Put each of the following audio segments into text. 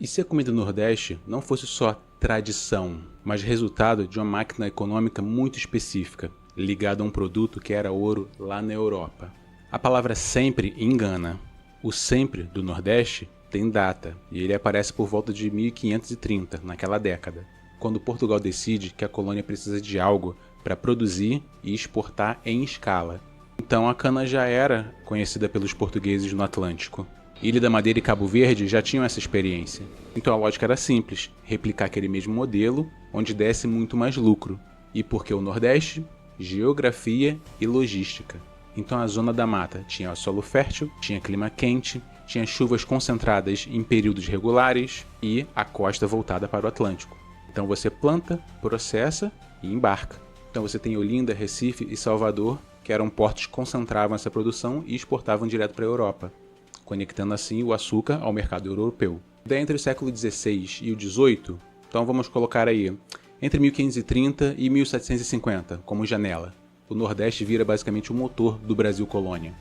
E se a comida do Nordeste não fosse só tradição, mas resultado de uma máquina econômica muito específica, ligada a um produto que era ouro lá na Europa? A palavra sempre engana. O sempre do Nordeste tem data, e ele aparece por volta de 1530, naquela década, quando Portugal decide que a colônia precisa de algo para produzir e exportar em escala. Então a cana já era conhecida pelos portugueses no Atlântico. Ilha da Madeira e Cabo Verde já tinham essa experiência. Então a lógica era simples, replicar aquele mesmo modelo, onde desse muito mais lucro. E por que o Nordeste? Geografia e logística. Então a zona da mata tinha solo fértil, tinha clima quente, tinha chuvas concentradas em períodos regulares e a costa voltada para o Atlântico. Então você planta, processa e embarca. Então você tem Olinda, Recife e Salvador, que eram portos que concentravam essa produção e exportavam direto para a Europa, conectando assim o açúcar ao mercado europeu. Daí entre o século XVI e o XVIII, então vamos colocar aí, entre 1530 e 1750 como janela, o Nordeste vira basicamente o motor do Brasil colônia.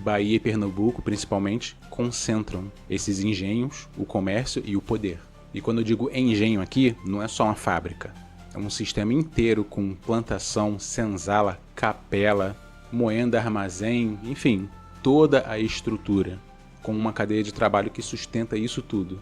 Bahia e Pernambuco, principalmente, concentram esses engenhos, o comércio e o poder. E quando eu digo engenho aqui, não é só uma fábrica. É um sistema inteiro com plantação, senzala, capela, moenda, armazém, enfim, toda a estrutura, com uma cadeia de trabalho que sustenta isso tudo.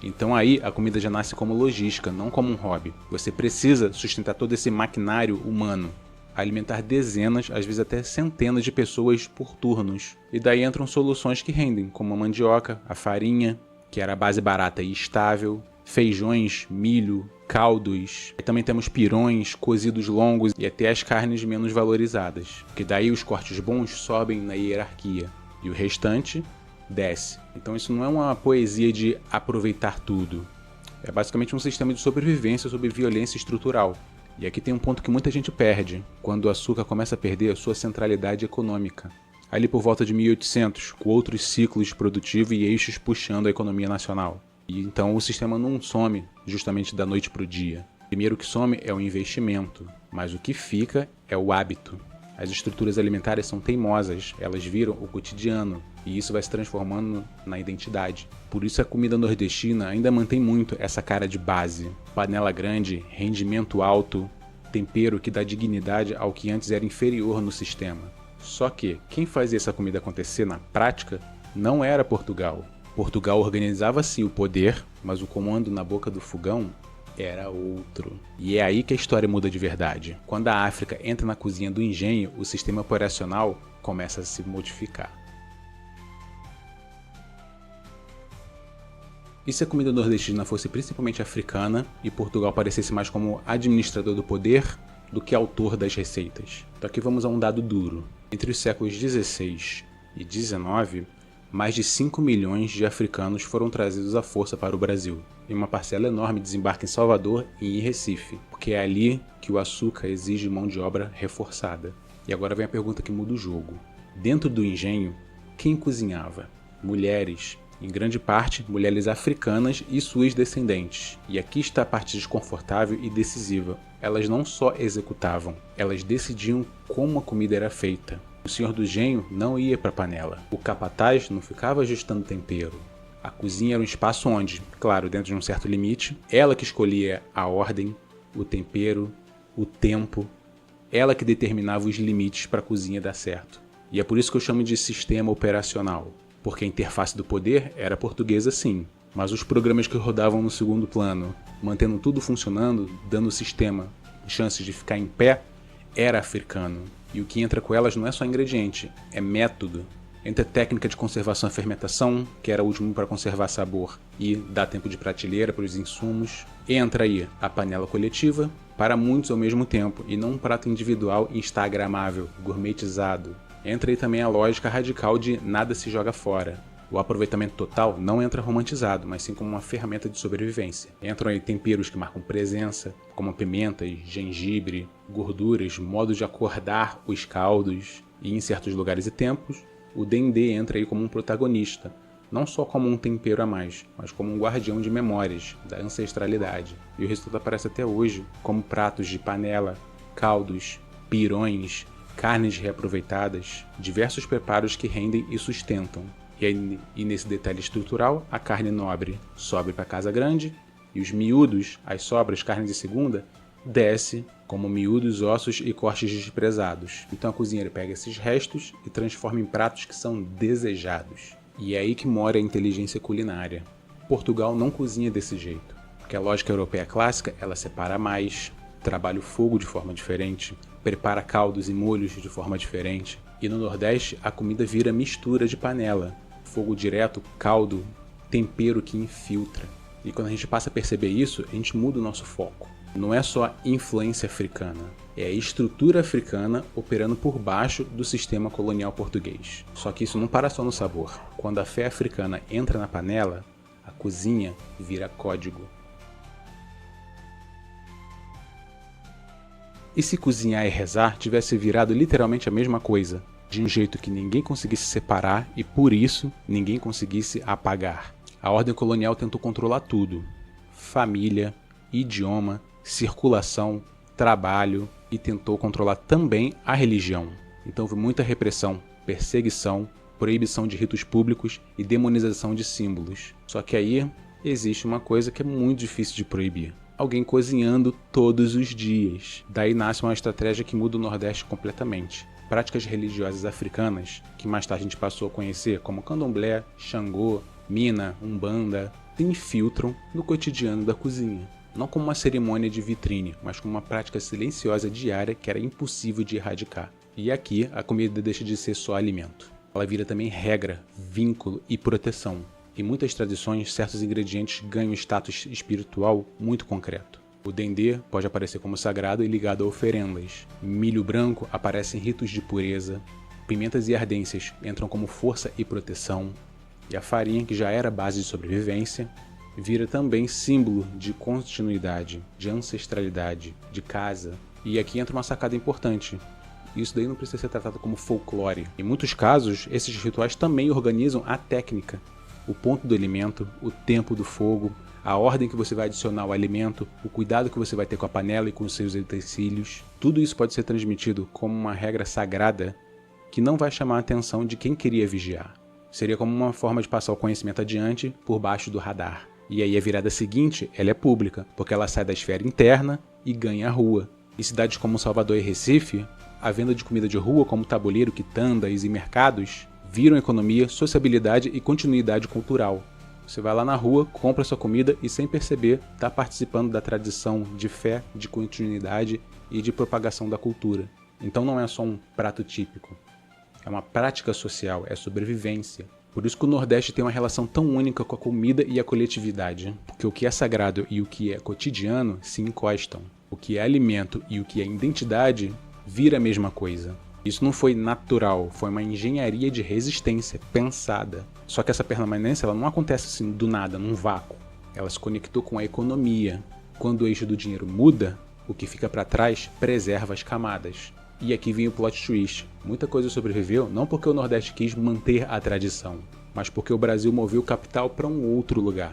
Então aí a comida já nasce como logística, não como um hobby. Você precisa sustentar todo esse maquinário humano, alimentar dezenas, às vezes até centenas de pessoas por turnos. E daí entram soluções que rendem, como a mandioca, a farinha, que era a base barata e estável, feijões, milho, caldos. E também temos pirões, cozidos longos e até as carnes menos valorizadas, que daí os cortes bons sobem na hierarquia e o restante desce. Então isso não é uma poesia de aproveitar tudo. É basicamente um sistema de sobrevivência sobre violência estrutural. E aqui tem um ponto que muita gente perde, quando o açúcar começa a perder a sua centralidade econômica. Ali por volta de 1800, com outros ciclos produtivos e eixos puxando a economia nacional. E então o sistema não some justamente da noite para o dia. Primeiro o que some é o investimento, mas o que fica é o hábito. As estruturas alimentares são teimosas, elas viram o cotidiano, e isso vai se transformando na identidade. Por isso a comida nordestina ainda mantém muito essa cara de base. Panela grande, rendimento alto, tempero que dá dignidade ao que antes era inferior no sistema. Só que quem fazia essa comida acontecer na prática não era Portugal. Portugal organizava sim o poder, mas o comando na boca do fogão era outro. E é aí que a história muda de verdade. Quando a África entra na cozinha do engenho, o sistema operacional começa a se modificar. E se a comida nordestina fosse principalmente africana e Portugal parecesse mais como administrador do poder do que autor das receitas? Então aqui vamos a um dado duro. Entre os séculos XVI e XIX, mais de 5 milhões de africanos foram trazidos à força para o Brasil, e uma parcela enorme desembarca em Salvador e em Recife, porque é ali que o açúcar exige mão de obra reforçada. E agora vem a pergunta que muda o jogo. Dentro do engenho, quem cozinhava? Mulheres, em grande parte mulheres africanas e suas descendentes. E aqui está a parte desconfortável e decisiva. Elas não só executavam, elas decidiam como a comida era feita. O senhor do engenho não ia para a panela. O capataz não ficava ajustando tempero. A cozinha era um espaço onde, claro, dentro de um certo limite, ela que escolhia a ordem, o tempero, o tempo, ela que determinava os limites para a cozinha dar certo. E é por isso que eu chamo de sistema operacional, porque a interface do poder era portuguesa sim, mas os programas que rodavam no segundo plano, mantendo tudo funcionando, dando o sistema chances de ficar em pé, era africano. E o que entra com elas não é só ingrediente, é método. Entra técnica de conservação e fermentação, que era o último para conservar sabor e dar tempo de prateleira para os insumos. Entra aí a panela coletiva, para muitos ao mesmo tempo, e não um prato individual instagramável, gourmetizado. Entra aí também a lógica radical de nada se joga fora. O aproveitamento total não entra romantizado, mas sim como uma ferramenta de sobrevivência. Entram aí temperos que marcam presença, como pimentas, gengibre, gorduras, modos de acordar os caldos. E em certos lugares e tempos, o dendê entra aí como um protagonista, não só como um tempero a mais, mas como um guardião de memórias, da ancestralidade. E o resultado aparece até hoje, como pratos de panela, caldos, pirões, carnes reaproveitadas, diversos preparos que rendem e sustentam. E nesse detalhe estrutural, a carne nobre sobe para a casa grande e os miúdos, as sobras, carne de segunda, desce como miúdos, ossos e cortes desprezados. Então a cozinheira pega esses restos e transforma em pratos que são desejados. E é aí que mora a inteligência culinária. Portugal não cozinha desse jeito, porque a lógica europeia clássica, ela separa mais, trabalha o fogo de forma diferente, prepara caldos e molhos de forma diferente. E no Nordeste, a comida vira mistura de panela. Fogo direto, caldo, tempero que infiltra. E quando a gente passa a perceber isso, a gente muda o nosso foco. Não é só influência africana, é a estrutura africana operando por baixo do sistema colonial português. Só que isso não para só no sabor. Quando a fé africana entra na panela, a cozinha vira código. E se cozinhar e rezar tivesse virado literalmente a mesma coisa, de um jeito que ninguém conseguisse separar e por isso ninguém conseguisse apagar? A ordem colonial tentou controlar tudo: família, idioma, circulação, trabalho, e tentou controlar também a religião. Então houve muita repressão, perseguição, proibição de ritos públicos e demonização de símbolos. Só que aí existe uma coisa que é muito difícil de proibir: alguém cozinhando todos os dias. Daí nasce uma estratégia que muda o Nordeste completamente. Práticas religiosas africanas, que mais tarde a gente passou a conhecer como candomblé, xangô, mina, umbanda, se infiltram no cotidiano da cozinha. Não como uma cerimônia de vitrine, mas como uma prática silenciosa diária que era impossível de erradicar. E aqui a comida deixa de ser só alimento. Ela vira também regra, vínculo e proteção. Em muitas tradições, certos ingredientes ganham status espiritual muito concreto. O dendê pode aparecer como sagrado e ligado a oferendas. Milho branco aparece em ritos de pureza. Pimentas e ardências entram como força e proteção. E a farinha, que já era base de sobrevivência, vira também símbolo de continuidade, de ancestralidade, de casa. E aqui entra uma sacada importante: isso daí não precisa ser tratado como folclore. Em muitos casos, esses rituais também organizam a técnica, o ponto do alimento, o tempo do fogo, a ordem que você vai adicionar ao alimento, o cuidado que você vai ter com a panela e com os seus utensílios. Tudo isso pode ser transmitido como uma regra sagrada que não vai chamar a atenção de quem queria vigiar. Seria como uma forma de passar o conhecimento adiante por baixo do radar. E aí a virada seguinte, ela é pública, porque ela sai da esfera interna e ganha a rua. Em cidades como Salvador e Recife, a venda de comida de rua como tabuleiro, quitandas e mercados viram economia, sociabilidade e continuidade cultural. Você vai lá na rua, compra sua comida e sem perceber está participando da tradição de fé, de continuidade e de propagação da cultura. Então não é só um prato típico, é uma prática social, é sobrevivência. Por isso que o Nordeste tem uma relação tão única com a comida e a coletividade, porque o que é sagrado e o que é cotidiano se encostam. O que é alimento e o que é identidade vira a mesma coisa. Isso não foi natural, foi uma engenharia de resistência pensada. Só que essa permanência ela não acontece assim do nada, num vácuo. Ela se conectou com a economia. Quando o eixo do dinheiro muda, o que fica para trás preserva as camadas. E aqui vem o plot twist. Muita coisa sobreviveu não porque o Nordeste quis manter a tradição, mas porque o Brasil moveu o capital para um outro lugar.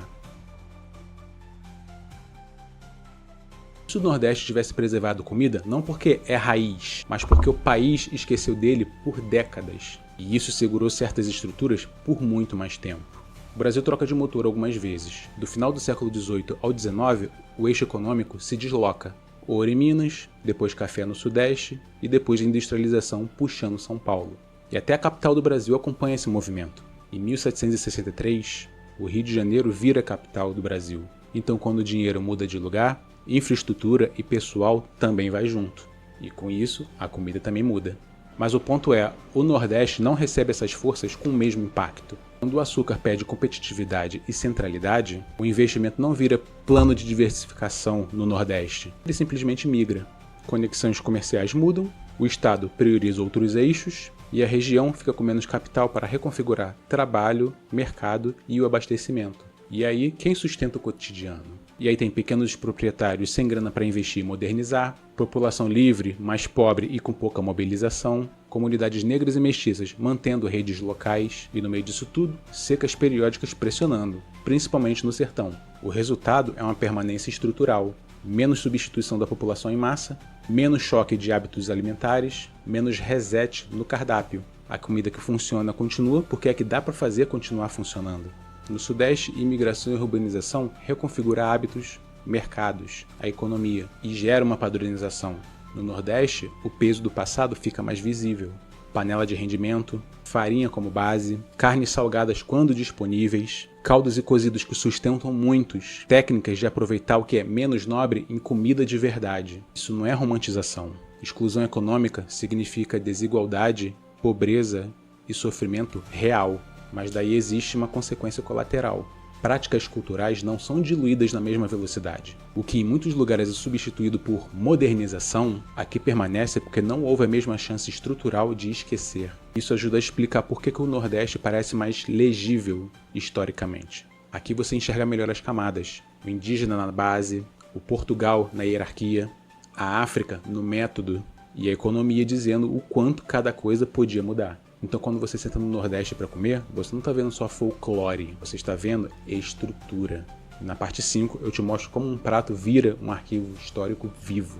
Se o Nordeste tivesse preservado comida, não porque é raiz, mas porque o país esqueceu dele por décadas. E isso segurou certas estruturas por muito mais tempo. O Brasil troca de motor algumas vezes. Do final do século XVIII ao XIX, o eixo econômico se desloca. Ouro em Minas, depois café no Sudeste e depois a industrialização puxando São Paulo. E até a capital do Brasil acompanha esse movimento. Em 1763, o Rio de Janeiro vira a capital do Brasil. Então quando o dinheiro muda de lugar, infraestrutura e pessoal também vai junto. E com isso, a comida também muda. Mas o ponto é, o Nordeste não recebe essas forças com o mesmo impacto. Quando o açúcar pede competitividade e centralidade, o investimento não vira plano de diversificação no Nordeste. Ele simplesmente migra. Conexões comerciais mudam, o Estado prioriza outros eixos e a região fica com menos capital para reconfigurar trabalho, mercado e o abastecimento. E aí, quem sustenta o cotidiano? E aí tem pequenos proprietários sem grana para investir e modernizar, população livre, mais pobre e com pouca mobilização, comunidades negras e mestiças mantendo redes locais e no meio disso tudo, secas periódicas pressionando, principalmente no sertão. O resultado é uma permanência estrutural, menos substituição da população em massa, menos choque de hábitos alimentares, menos reset no cardápio. A comida que funciona continua porque é que dá para fazer continuar funcionando. No Sudeste, imigração e urbanização reconfigura hábitos, mercados, a economia e gera uma padronização. No Nordeste, o peso do passado fica mais visível. Panela de rendimento, farinha como base, carnes salgadas quando disponíveis, caldos e cozidos que sustentam muitos, técnicas de aproveitar o que é menos nobre em comida de verdade. Isso não é romantização. Exclusão econômica significa desigualdade, pobreza e sofrimento real, mas daí existe uma consequência colateral. Práticas culturais não são diluídas na mesma velocidade. O que em muitos lugares é substituído por modernização, aqui permanece porque não houve a mesma chance estrutural de esquecer. Isso ajuda a explicar por que o Nordeste parece mais legível historicamente. Aqui você enxerga melhor as camadas, o indígena na base, o Portugal na hierarquia, a África no método e a economia dizendo o quanto cada coisa podia mudar. Então quando você senta no Nordeste para comer, você não está vendo só folclore, você está vendo estrutura. Na parte 5 eu te mostro como um prato vira um arquivo histórico vivo.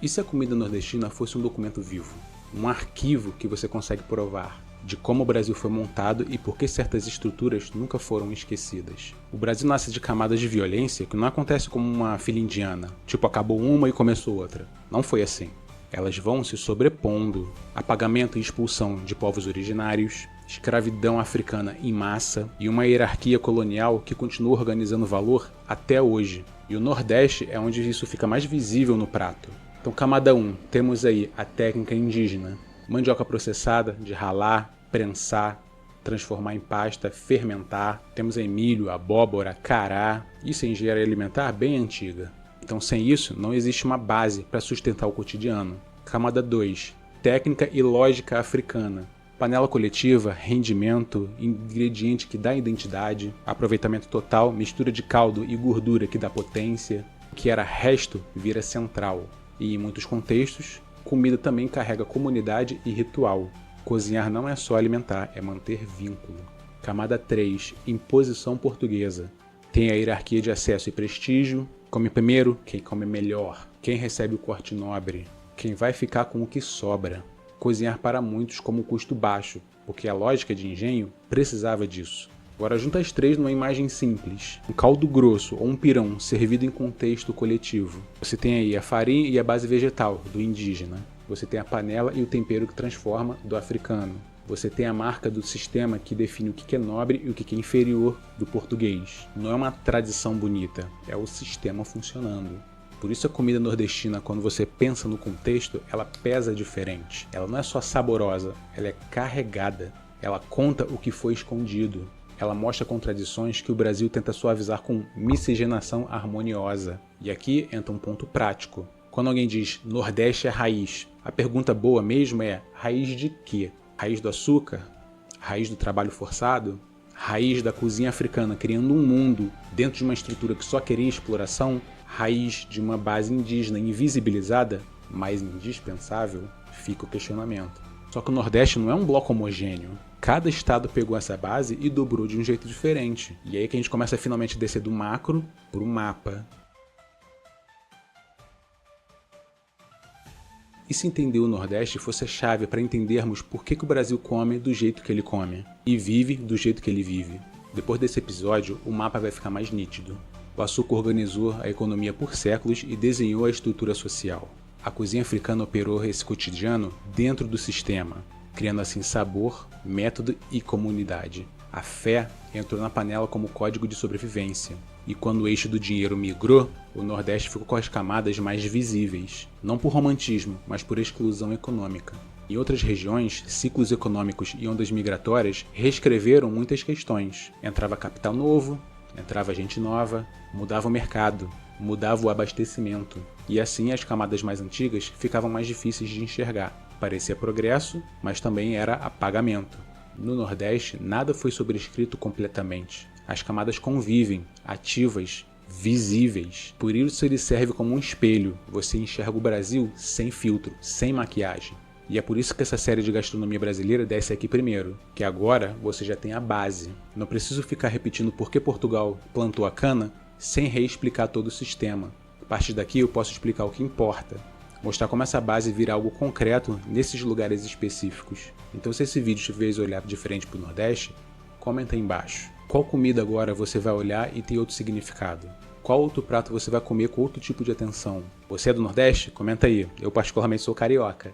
E se a comida nordestina fosse um documento vivo? Um arquivo que você consegue provar de como o Brasil foi montado e por que certas estruturas nunca foram esquecidas. O Brasil nasce de camadas de violência que não acontece como uma fila indiana, tipo acabou uma e começou outra. Não foi assim. Elas vão se sobrepondo, apagamento e expulsão de povos originários, escravidão africana em massa e uma hierarquia colonial que continua organizando valor até hoje. E o Nordeste é onde isso fica mais visível no prato. Então, camada 1, temos aí a técnica indígena, mandioca processada de ralar, prensar, transformar em pasta, fermentar. Temos aí milho, abóbora, cará. Isso é engenharia alimentar bem antiga. Então, sem isso, não existe uma base para sustentar o cotidiano. Camada 2. Técnica e lógica africana. Panela coletiva, rendimento, ingrediente que dá identidade, aproveitamento total, mistura de caldo e gordura que dá potência. O que era resto vira central. E, em muitos contextos, comida também carrega comunidade e ritual. Cozinhar não é só alimentar, é manter vínculo. Camada 3. Imposição portuguesa. Tem a hierarquia de acesso e prestígio. Come primeiro quem come melhor, quem recebe o corte nobre, quem vai ficar com o que sobra. Cozinhar para muitos como custo baixo, porque a lógica de engenho precisava disso. Agora junta as três numa imagem simples. Um caldo grosso ou um pirão servido em contexto coletivo. Você tem aí a farinha e a base vegetal, do indígena. Você tem a panela e o tempero que transforma, do africano. Você tem a marca do sistema que define o que é nobre e o que é inferior, do português. Não é uma tradição bonita, é o sistema funcionando. Por isso a comida nordestina, quando você pensa no contexto, ela pesa diferente. Ela não é só saborosa, ela é carregada. Ela conta o que foi escondido. Ela mostra contradições que o Brasil tenta suavizar com miscigenação harmoniosa. E aqui entra um ponto prático. Quando alguém diz Nordeste é raiz, a pergunta boa mesmo é raiz de quê? Raiz do açúcar? Raiz do trabalho forçado? Raiz da cozinha africana criando um mundo dentro de uma estrutura que só queria exploração? Raiz de uma base indígena invisibilizada, mas indispensável? Fica o questionamento. Só que o Nordeste não é um bloco homogêneo. Cada estado pegou essa base e dobrou de um jeito diferente. E aí que a gente começa a finalmente descer do macro para o mapa. E se entender o Nordeste fosse a chave para entendermos por que o Brasil come do jeito que ele come e vive do jeito que ele vive. Depois desse episódio, o mapa vai ficar mais nítido. O açúcar organizou a economia por séculos e desenhou a estrutura social. A cozinha africana operou esse cotidiano dentro do sistema, criando assim sabor, método e comunidade. A fé entrou na panela como código de sobrevivência. E quando o eixo do dinheiro migrou, o Nordeste ficou com as camadas mais visíveis, não por romantismo, mas por exclusão econômica. Em outras regiões, ciclos econômicos e ondas migratórias reescreveram muitas questões. Entrava capital novo, entrava gente nova, mudava o mercado, mudava o abastecimento. E assim as camadas mais antigas ficavam mais difíceis de enxergar. Parecia progresso, mas também era apagamento. No Nordeste, nada foi sobrescrito completamente. As camadas convivem, ativas, visíveis. Por isso ele serve como um espelho. Você enxerga o Brasil sem filtro, sem maquiagem. E é por isso que essa série de gastronomia brasileira desce aqui primeiro, que agora você já tem a base. Não preciso ficar repetindo por que Portugal plantou a cana sem reexplicar todo o sistema. A partir daqui eu posso explicar o que importa. mostrar como essa base vira algo concreto nesses lugares específicos. Então se esse vídeo te fez olhar diferente para o Nordeste, comenta aí embaixo. Qual comida agora você vai olhar e tem outro significado? Qual outro prato você vai comer com outro tipo de atenção? Você é do Nordeste? Comenta aí. Eu particularmente sou carioca.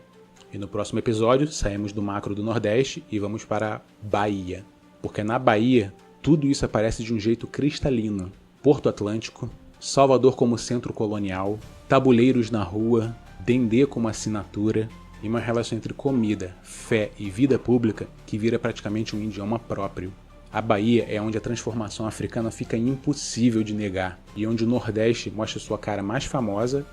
E no próximo episódio saímos do macro do Nordeste e vamos para a Bahia. Porque na Bahia tudo isso aparece de um jeito cristalino. Porto Atlântico, Salvador como centro colonial, tabuleiros na rua, dendê como assinatura e uma relação entre comida, fé e vida pública que vira praticamente um idioma próprio. A Bahia é onde a transformação africana fica impossível de negar e onde o Nordeste mostra sua cara mais famosa,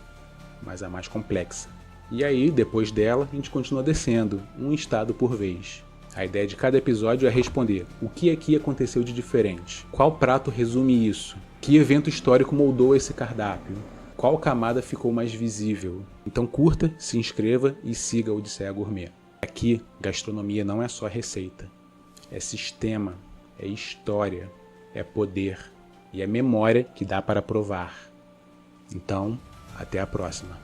mas a mais complexa. E aí, depois dela, a gente continua descendo, um estado por vez. A ideia de cada episódio é responder o que aqui aconteceu de diferente, qual prato resume isso, que evento histórico moldou esse cardápio, qual camada ficou mais visível. Então curta, se inscreva e siga o Odisseia Gourmet. Aqui, gastronomia não é só receita, é sistema, é história, é poder e é memória que dá para provar. Então, até a próxima.